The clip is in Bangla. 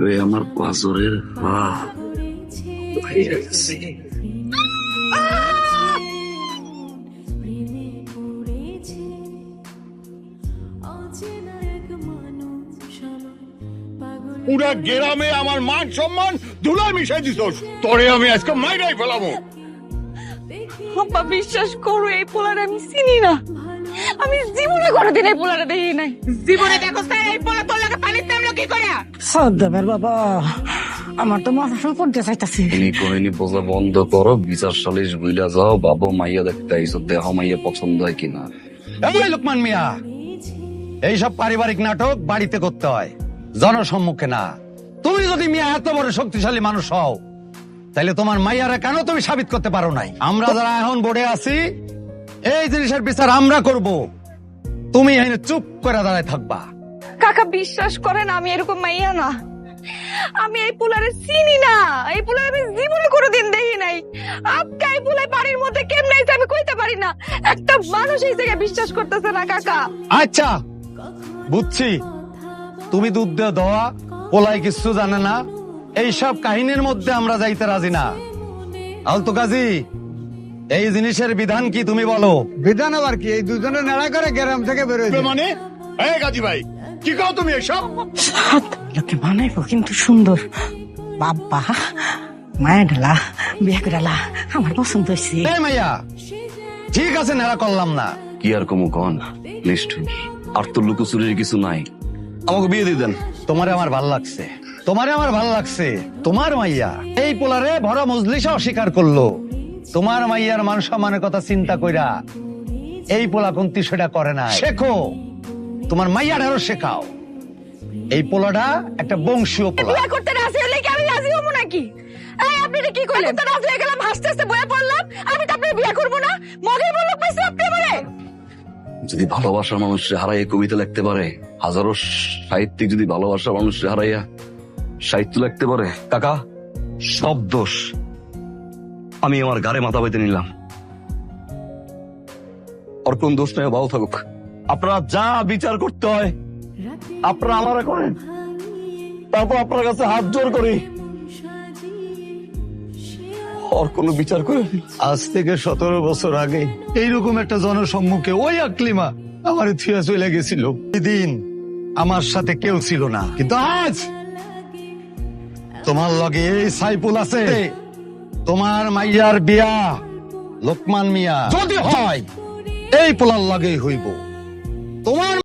ওই আমার পাঁচরের পুরা গ্রামে আমার মান সম্মান ধুলায় মিশাই দিছস। তোরে আমি আজকে মাইরাই ফেলাবো। আব্বা বিশ্বাস করো, এই পোলার আমি চিনি না। আমি জীবনে কোনোদিন এই পোলারে দেখি নাই। জীবনে দেখো স্যার, এই পোলা তোর লাগে পানির নামলো কি করে? সাদ্দামের বাবা, আমার তো মাথা সব পড়তে চাইতাছে। কহিনি বোঝা বন্ধ করো, বিচার সালিশ বুইলা যাও। বাবু মাইয়া দেখতে আইসো, দেহ মাইয়া পছন্দ হয় কিনা। এই লোকমান মিয়া, এইসব পারিবারিক নাটক বাড়িতে করতে হয়, জনসম্মুখে না। তুমি যদি মিয়া এত বড় শক্তিশালী মানুষ হও, তাহলে তোমার মাইয়ারা কেন তুমি সাবিত করতে পারো নাই? আমরা যারা এখন বোর্ডে আছি, এই জিনিসের বিচার আমরা করব, তুমি এখানে চুপ করে দাঁড়ায় থাকবা। কাকা বিশ্বাস করেন, আমি এরকম মাইয়া না। আমি এই পোলারে চিনি না, এই পোলারে আমি জীবনে কোনোদিন দেখি নাই। আপকা এই পোলায় বাড়ির মধ্যে কেমনে আইছে আমি কইতে পারি না। একটা মানুষ এই জায়গায় বিশ্বাস করতেছে না কাকা। আচ্ছা বুঝছি, তুমি দুধ দিয়ে দেওয়া পোলাই কিছু জানে না, এইসব কাহিনীর মধ্যে আমরা যাইতে রাজি না। আলতো কাজী, এই জিনিসের বিধান কি তুমি বলো? বিধান আবার কি? এই দুজনে নাড়া করে গ্রাম থেকে বেরোয় মানে এই গাজী ভাই, কি কও তুমি এসব? লোকে বানাইবো কিন্তু সুন্দর। বাবা মায়া ঢালা বিয়ে করালা, আমার পছন্দ হয়েছে। এই মাইয়া, ঠিক আছে নেড়া করলাম না। কি আর কমু কন, নিষ্ঠুর। আর তো লুকোচুরির কিছু নাই, আমাকে বিয়ে দিয়ে দেন। তোমারে আমার ভাল লাগছে, তোমারে আমার ভাল লাগছে। তোমার মাইয়া এই পোলারে ভরা মজলিসে অস্বীকার করলো। তোমার মাইয়ার মান সম্মানের কথা চিন্তা কইরা এই পোলা কোনটি সেটা করে না। শেখো, তোমার মাইয়াটারও শেখাও। এই পোলাটা একটা বংশীয় পোলা। বিয়ে করতে রাজি হলে কি আমি রাজি হবো নাকি? এই আপনি এটা কি কইলেন? তো রাজি হয়ে গেলাম, হাসতে হাসতে বয়ে পড়লাম। আমি তো আপনার বিয়ে করবো না। মগে বলক পাইছে আপনি আমারে। যদি ভালোবাসার মানুষকে হারাইয়া কবিতা লিখতে পারে, হাজারো সাহিত্যিক যদি ভালোবাসার মানুষকে হারাইয়া সাহিত্য লিখতে পারে, কাকা সব দোষ আমি আমার গাড়ে মাথা পেতে নিলাম। আর কোন দোষ নেই, ভালো থাকুক। আপনারা যা বিচার করতে হয় আপনারা আমারা করেন, তারপর আপনার কাছে হাত জোর করি, আর কোনো বিচার করে। আজ থেকে 17 বছর আগে এইরকম একটা জনসম্মুখে ওই আকলিমা আমার থিয়া চলে গেছিল। দিন আমার সাথে কেউ ছিল না, কিন্তু আজ তোমার লগে এই সাইফুল আছে। তোমার মাইয়ার বিয়া লোকমান মিয়া যদি হয়, এই পোলার লগেই হইব। তোমার